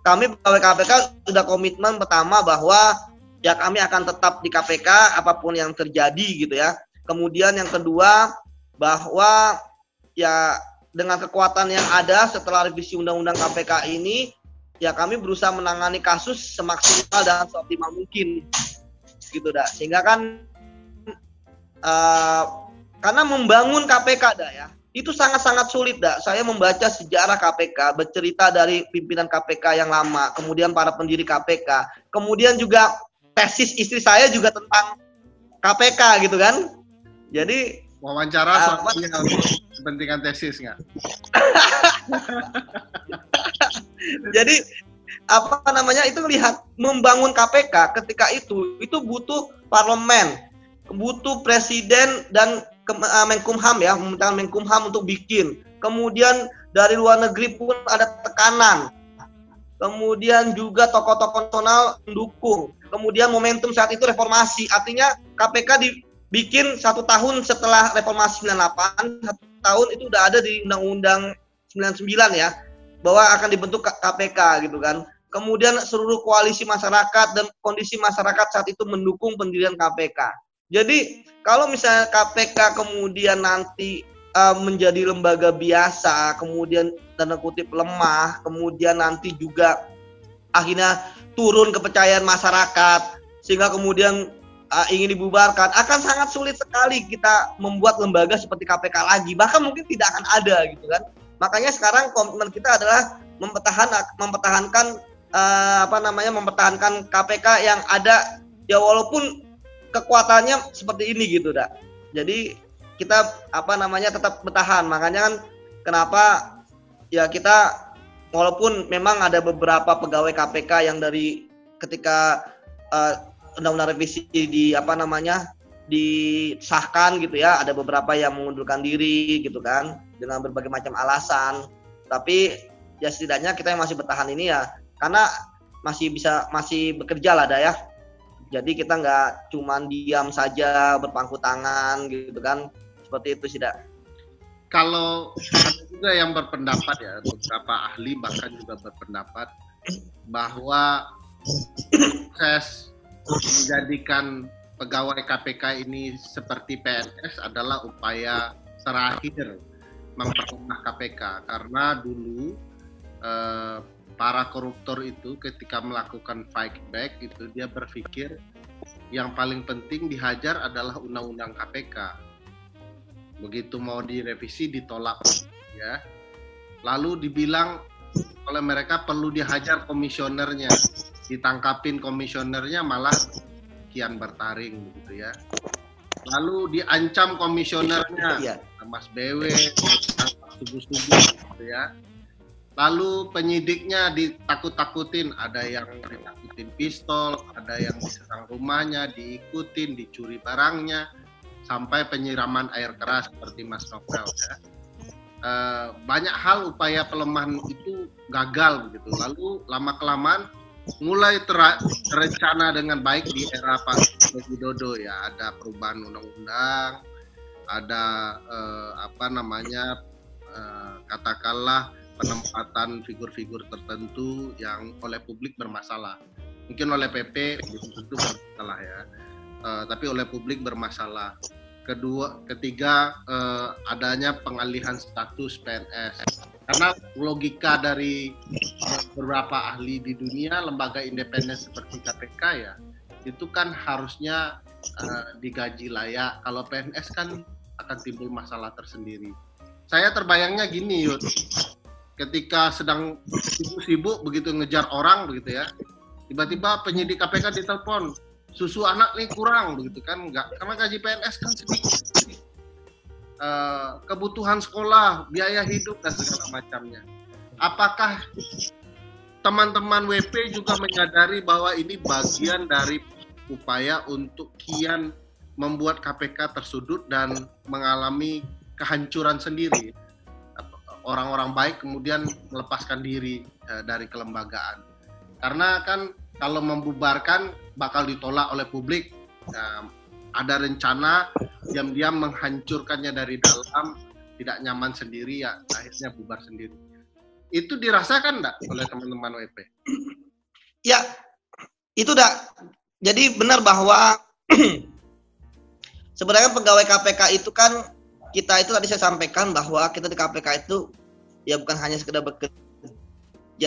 kami pegawai KPK sudah komitmen pertama bahwa ya kami akan tetap di KPK apapun yang terjadi gitu ya. Kemudian yang kedua, bahwa ya dengan kekuatan yang ada setelah revisi undang-undang KPK ini, ya kami berusaha menangani kasus semaksimal dan seoptimal mungkin gitu dah. Sehingga kan karena membangun KPK dah ya, itu sangat-sangat sulit, Dak. Saya membaca sejarah KPK, bercerita dari pimpinan KPK yang lama, kemudian para pendiri KPK, kemudian juga tesis istri saya juga tentang KPK gitu kan. Jadi wawancara soalnya untuk kepentingan tesis nggak? Jadi itu lihat membangun KPK ketika itu butuh parlemen, butuh presiden dan Menkumham ya, meminta Menkumham untuk bikin. Kemudian dari luar negeri pun ada tekanan. Kemudian juga tokoh-tokoh nasional mendukung. Kemudian momentum saat itu reformasi. Artinya KPK dibikin 1 tahun setelah reformasi 98, 1 tahun itu udah ada di Undang-Undang 99 ya, bahwa akan dibentuk KPK gitu kan. Kemudian seluruh koalisi masyarakat dan kondisi masyarakat saat itu mendukung pendirian KPK. Jadi kalau misalnya KPK kemudian nanti menjadi lembaga biasa, kemudian tanda kutip lemah, kemudian nanti juga akhirnya turun kepercayaan masyarakat, sehingga kemudian ingin dibubarkan, akan sangat sulit sekali kita membuat lembaga seperti KPK lagi, bahkan mungkin tidak akan ada gitu kan. Makanya sekarang komitmen kita adalah mempertahankan KPK yang ada ya, walaupun kekuatannya seperti ini gitu, Dak. Jadi kita tetap bertahan. Makanya kan kenapa ya kita walaupun memang ada beberapa pegawai KPK yang dari ketika undang-undang revisi disahkan gitu ya, ada beberapa yang mengundurkan diri gitu kan dengan berbagai macam alasan. Tapi ya setidaknya kita yang masih bertahan ini ya karena masih bekerja lah ya. Jadi kita nggak cuman diam saja berpangku tangan gitu kan, seperti itu sih dah. Kalau ada juga yang berpendapat ya, beberapa ahli bahkan juga berpendapat bahwa proses menjadikan pegawai KPK ini seperti PNS adalah upaya terakhir memperlemah KPK, karena dulu para koruptor itu ketika melakukan fight back itu dia berpikir yang paling penting dihajar adalah undang-undang KPK. Begitu mau direvisi ditolak ya. Lalu dibilang oleh mereka perlu dihajar komisionernya, ditangkapin komisionernya malah kian bertaring begitu ya. Lalu diancam komisionernya, Mas BW, subuh-subuh gitu ya. Lalu penyidiknya ditakut-takutin, ada yang ditakutin pistol, ada yang diserang rumahnya, diikutin, dicuri barangnya, sampai penyiraman air keras seperti Mas Novel ya. Banyak hal upaya pelemahan itu gagal begitu. Lalu lama-kelamaan mulai terencana dengan baik di era Pak Widodo ya, ada perubahan undang-undang, ada katakanlah penempatan figur-figur tertentu yang oleh publik bermasalah. Mungkin oleh PP tentu bermasalah ya, tapi oleh publik bermasalah. Ketiga adanya pengalihan status PNS. Karena logika dari beberapa ahli di dunia, lembaga independen seperti KPK ya, itu kan harusnya digaji layak. Kalau PNS kan akan timbul masalah tersendiri. Saya terbayangnya gini, Yud, ketika sedang sibuk-sibuk begitu ngejar orang begitu ya, tiba-tiba penyidik KPK ditelepon, susu anak nih kurang begitu kan, enggak, karena gaji PNS kan sedikit. Kebutuhan sekolah, biaya hidup dan segala macamnya. Apakah teman-teman WP juga menyadari bahwa ini bagian dari upaya untuk kian membuat KPK tersudut dan mengalami kehancuran sendiri? Orang-orang baik kemudian melepaskan diri dari kelembagaan. Karena kan kalau membubarkan bakal ditolak oleh publik. Ada rencana diam-diam menghancurkannya dari dalam, tidak nyaman sendiri ya, akhirnya bubar sendiri. Itu dirasakan enggak oleh teman-teman WP? Ya, itu dah. Jadi benar bahwa sebenarnya pegawai KPK itu kan, kita itu tadi saya sampaikan bahwa kita di KPK itu ya bukan hanya sekedar bekerja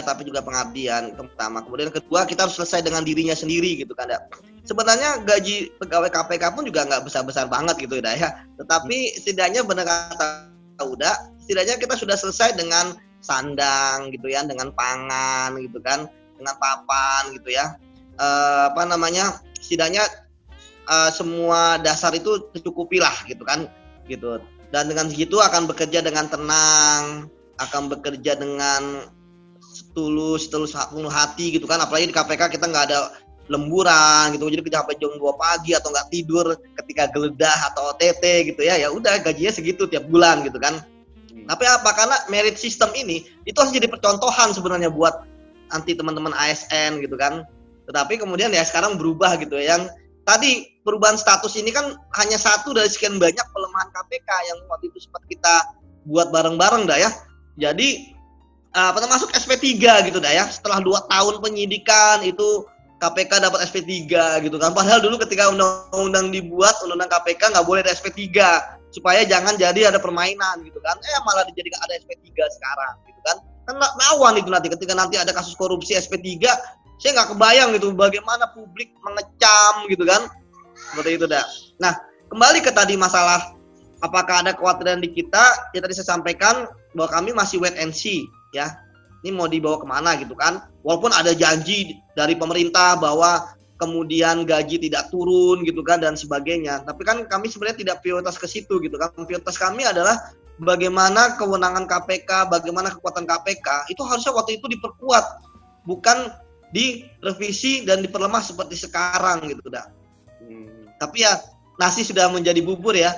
tapi juga pengabdian pertama. Kemudian kedua, kita harus selesai dengan dirinya sendiri gitu kan ya. Sebenarnya gaji pegawai KPK pun juga nggak besar-besar banget gitu ya. Tetapi setidaknya benar kata Uda, setidaknya kita sudah selesai dengan sandang gitu ya, dengan pangan gitu kan, dengan papan gitu ya. Setidaknya semua dasar itu tercukupi lah gitu kan, gitu. Dan dengan segitu akan bekerja dengan tenang, akan bekerja dengan tulus penuh hati gitu kan. Apalagi di KPK kita nggak ada lemburan gitu, jadi kerja sampai jam 2 pagi atau nggak tidur ketika geledah atau OTT gitu ya. Ya udah gajinya segitu tiap bulan gitu kan. Tapi apa? Karena merit system ini itu harus jadi percontohan sebenarnya buat nanti teman-teman ASN gitu kan. Tetapi kemudian ya sekarang berubah gitu ya. Yang tadi perubahan status ini kan hanya satu dari sekian banyak pelemahan KPK yang waktu itu sempat kita buat bareng-bareng dah ya. Jadi masuk SP3 gitu dah ya. Setelah 2 tahun penyidikan itu KPK dapat SP3 gitu kan. Padahal dulu ketika undang-undang dibuat, undang-undang KPK nggak boleh ada SP3 supaya jangan jadi ada permainan gitu kan. Malah dijadikan ada SP3 sekarang gitu kan. Kan lawan itu nanti ketika nanti ada kasus korupsi SP3, saya nggak kebayang gitu bagaimana publik mengecam gitu kan. Seperti itu dah. Nah, kembali ke tadi masalah apakah ada kekhawatiran di kita, ya tadi saya sampaikan bahwa kami masih wait and see ya. Ini mau dibawa kemana gitu kan. Walaupun ada janji dari pemerintah bahwa kemudian gaji tidak turun gitu kan dan sebagainya. Tapi kan kami sebenarnya tidak prioritas ke situ gitu kan. Prioritas kami adalah bagaimana kewenangan KPK, bagaimana kekuatan KPK, itu harusnya waktu itu diperkuat, bukan direvisi dan diperlemah seperti sekarang gitu dah. Tapi ya nasi sudah menjadi bubur ya.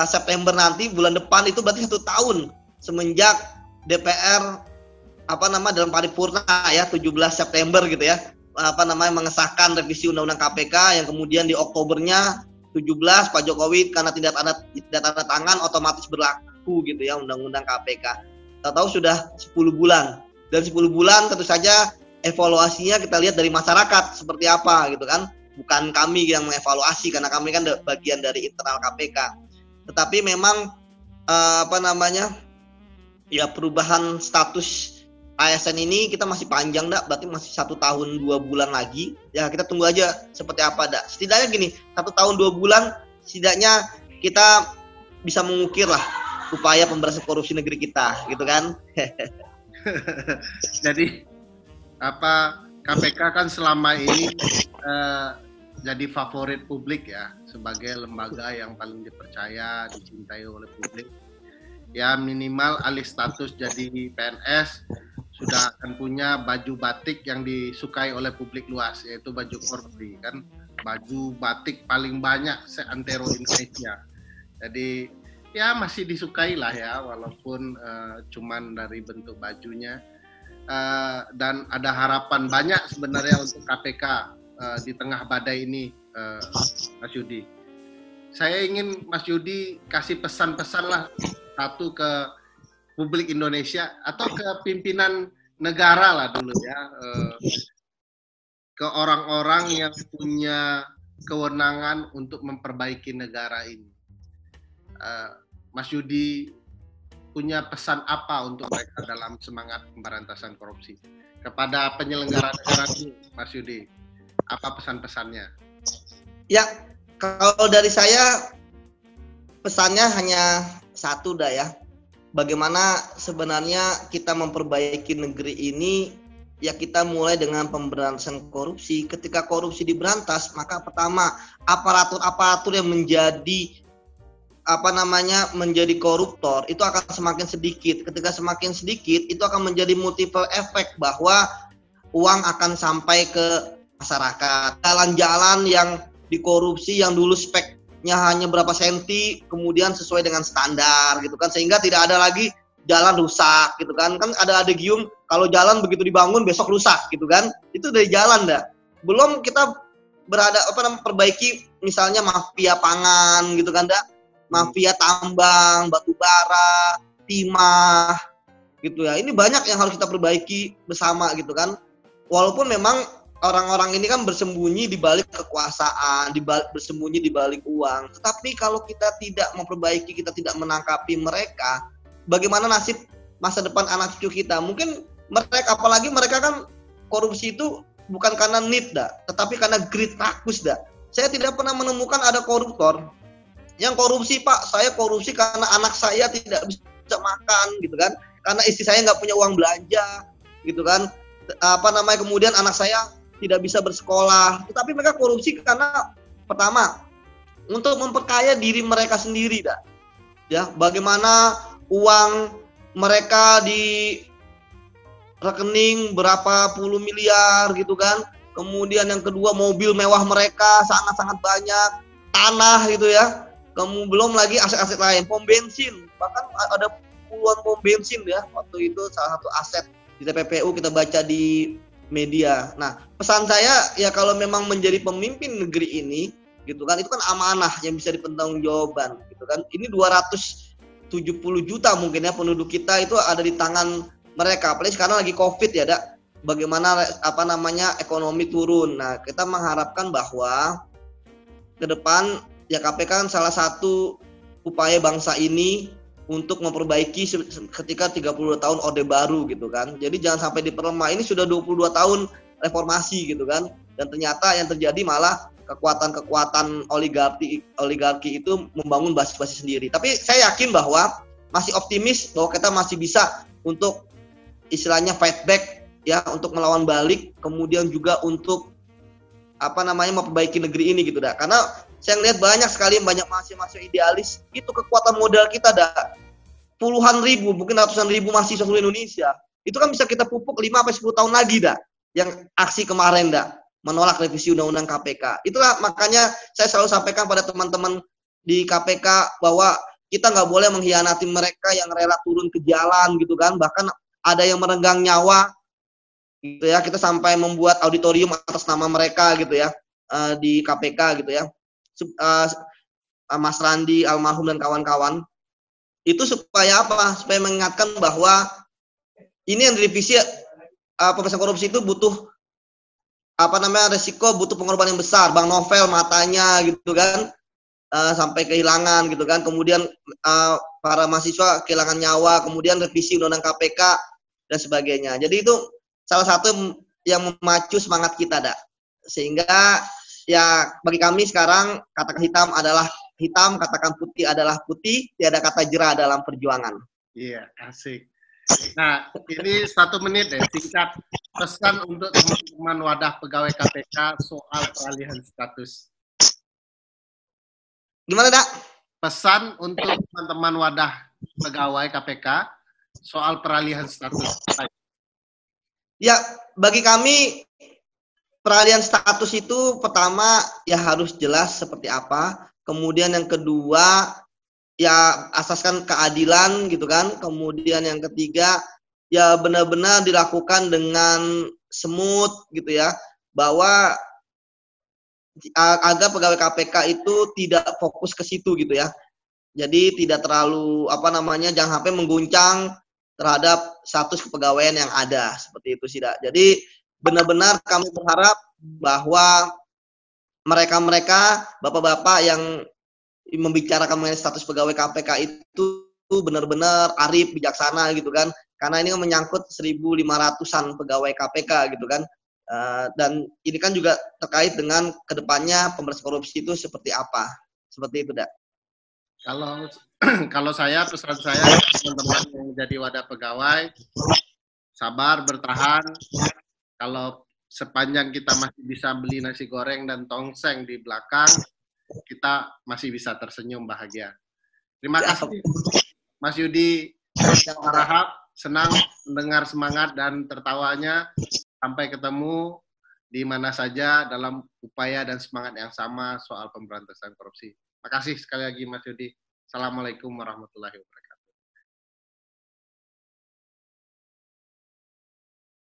September nanti bulan depan itu berarti 1 tahun semenjak DPR dalam paripurna ya 17 September gitu ya mengesahkan revisi Undang-Undang KPK yang kemudian di Oktobernya 17 Pak Jokowi karena tidak tanda tangan otomatis berlaku gitu ya Undang-Undang KPK. Tahu sudah 10 bulan. Dan 10 bulan tentu saja evaluasinya kita lihat dari masyarakat seperti apa gitu kan. Bukan kami yang mengevaluasi karena kami kan bagian dari internal KPK. Tetapi memang ya perubahan status ASN ini kita masih panjang berarti masih 1 tahun 2 bulan lagi. Ya kita tunggu aja seperti apa Setidaknya gini, 1 tahun 2 bulan setidaknya kita bisa mengukir lah upaya pemberantasan korupsi negeri kita, gitu kan? Jadi KPK kan selama ini jadi favorit publik ya, sebagai lembaga yang paling dipercaya, dicintai oleh publik. Ya minimal alih status jadi PNS sudah akan punya baju batik yang disukai oleh publik luas, yaitu baju korupsi kan, baju batik paling banyak seantero Indonesia. Jadi ya masih disukai lah ya, walaupun cuman dari bentuk bajunya. Dan ada harapan banyak sebenarnya untuk KPK di tengah badai ini, Mas Yudi. Saya ingin Mas Yudi kasih pesan-pesan lah, satu ke publik Indonesia atau ke pimpinan negara lah dulu ya, ke orang-orang yang punya kewenangan untuk memperbaiki negara ini. Mas Yudi punya pesan apa untuk mereka dalam semangat pemberantasan korupsi? Kepada penyelenggara negara ini, Mas Yudi, apa pesan-pesannya? Ya, kalau dari saya pesannya hanya satu ya. Bagaimana sebenarnya kita memperbaiki negeri ini, ya kita mulai dengan pemberantasan korupsi. Ketika korupsi diberantas, maka pertama aparatur-aparatur yang menjadi menjadi koruptor itu akan semakin sedikit. Ketika semakin sedikit, itu akan menjadi multiple effect bahwa uang akan sampai ke masyarakat. Jalan-jalan yang dikorupsi yang dulu speknya hanya berapa senti, kemudian sesuai dengan standar gitu kan, sehingga tidak ada lagi jalan rusak gitu kan. Kan ada adegium kalau jalan begitu dibangun besok rusak gitu kan. Itu dari jalan Belum kita perbaiki misalnya mafia pangan gitu kan mafia tambang, batu bara, timah gitu ya. Ini banyak yang harus kita perbaiki bersama gitu kan. Walaupun memang orang-orang ini kan bersembunyi di balik kekuasaan, bersembunyi di balik uang. Tetapi kalau kita tidak memperbaiki, kita tidak menangkapi mereka, bagaimana nasib masa depan anak cucu kita? Mungkin mereka, apalagi mereka kan korupsi itu bukan karena need tetapi karena greed, rakus Saya tidak pernah menemukan ada koruptor yang korupsi, Pak, saya korupsi karena anak saya tidak bisa makan gitu kan, karena istri saya nggak punya uang belanja gitu kan, kemudian anak saya tidak bisa bersekolah. Tetapi mereka korupsi karena pertama untuk memperkaya diri mereka sendiri ya, bagaimana uang mereka di rekening berapa puluh miliar gitu kan. Kemudian yang kedua, mobil mewah mereka sangat-sangat banyak, tanah gitu ya. Kemudian belum lagi aset-aset lain, pom bensin, bahkan ada puluhan pom bensin ya. Waktu itu salah satu aset di TPPU kita baca di media. Nah, pesan saya ya kalau memang menjadi pemimpin negeri ini gitu kan, itu kan amanah yang bisa dipertanggungjawabkan gitu kan. Ini 270 juta mungkin ya penduduk kita itu ada di tangan mereka. Apalagi sekarang lagi Covid ya, bagaimana ekonomi turun. Nah, kita mengharapkan bahwa ke depan ya KPK kan salah satu upaya bangsa ini untuk memperbaiki ketika 32 tahun Orde Baru gitu kan. Jadi jangan sampai diperlemah. Ini sudah 22 tahun reformasi gitu kan. Dan ternyata yang terjadi malah kekuatan-kekuatan oligarki itu membangun basis-basis sendiri. Tapi saya yakin bahwa masih optimis bahwa kita masih bisa untuk istilahnya fight back ya, untuk melawan balik, kemudian juga untuk memperbaiki negeri ini gitu Karena saya lihat banyak sekali banyak mahasiswa idealis, itu kekuatan modal kita puluhan ribu, mungkin ratusan ribu mahasiswa seluruh Indonesia. Itu kan bisa kita pupuk 5-10 tahun lagi dah. Yang aksi kemarin dah, menolak revisi Undang-Undang KPK. Itulah makanya saya selalu sampaikan pada teman-teman di KPK bahwa kita nggak boleh mengkhianati mereka yang rela turun ke jalan gitu kan. Bahkan ada yang merenggang nyawa gitu ya. Kita sampai membuat auditorium atas nama mereka gitu ya, di KPK gitu ya. Mas Randi almarhum dan kawan-kawan. Itu supaya apa? Supaya mengingatkan bahwa ini yang direvisi, pemberantasan korupsi itu butuh resiko, butuh pengorbanan yang besar. Bang Novel matanya gitu kan, sampai kehilangan gitu kan. Kemudian para mahasiswa kehilangan nyawa. Kemudian revisi Undang-Undang KPK dan sebagainya. Jadi itu salah satu yang memacu semangat kita, dak. Sehingga ya bagi kami sekarang katakan hitam adalah hitam, katakan putih adalah putih, tiada kata jerah dalam perjuangan. Iya, asik. Nah, ini 1 menit deh, singkat pesan untuk teman-teman wadah pegawai KPK soal peralihan status. Gimana, dak? Pesan untuk teman-teman wadah pegawai KPK soal peralihan status. Ya, bagi kami peralihan status itu pertama ya harus jelas seperti apa. Kemudian yang kedua ya asaskan keadilan gitu kan. Kemudian yang ketiga ya benar-benar dilakukan dengan smooth gitu ya. Bahwa agar pegawai KPK itu tidak fokus ke situ gitu ya. Jadi tidak terlalu jangan sampai mengguncang terhadap status kepegawaian yang ada seperti itu sih, dak. Jadi benar-benar kami berharap bahwa mereka-mereka, bapak-bapak yang membicarakan mengenai status pegawai KPK itu benar-benar arif, bijaksana gitu kan. Karena ini menyangkut 1.500-an pegawai KPK gitu kan. Dan ini kan juga terkait dengan kedepannya pemberantasan korupsi itu seperti apa. Seperti itu, dak. Kalau saya, pesan saya teman-teman yang jadi wadah pegawai, sabar, bertahan. Kalau sepanjang kita masih bisa beli nasi goreng dan tongseng di belakang, kita masih bisa tersenyum bahagia. Terima kasih, Mas Yudi Harahap. Senang mendengar semangat dan tertawanya. Sampai ketemu di mana saja dalam upaya dan semangat yang sama soal pemberantasan korupsi. Terima kasih sekali lagi, Mas Yudi. Assalamualaikum warahmatullahi wabarakatuh.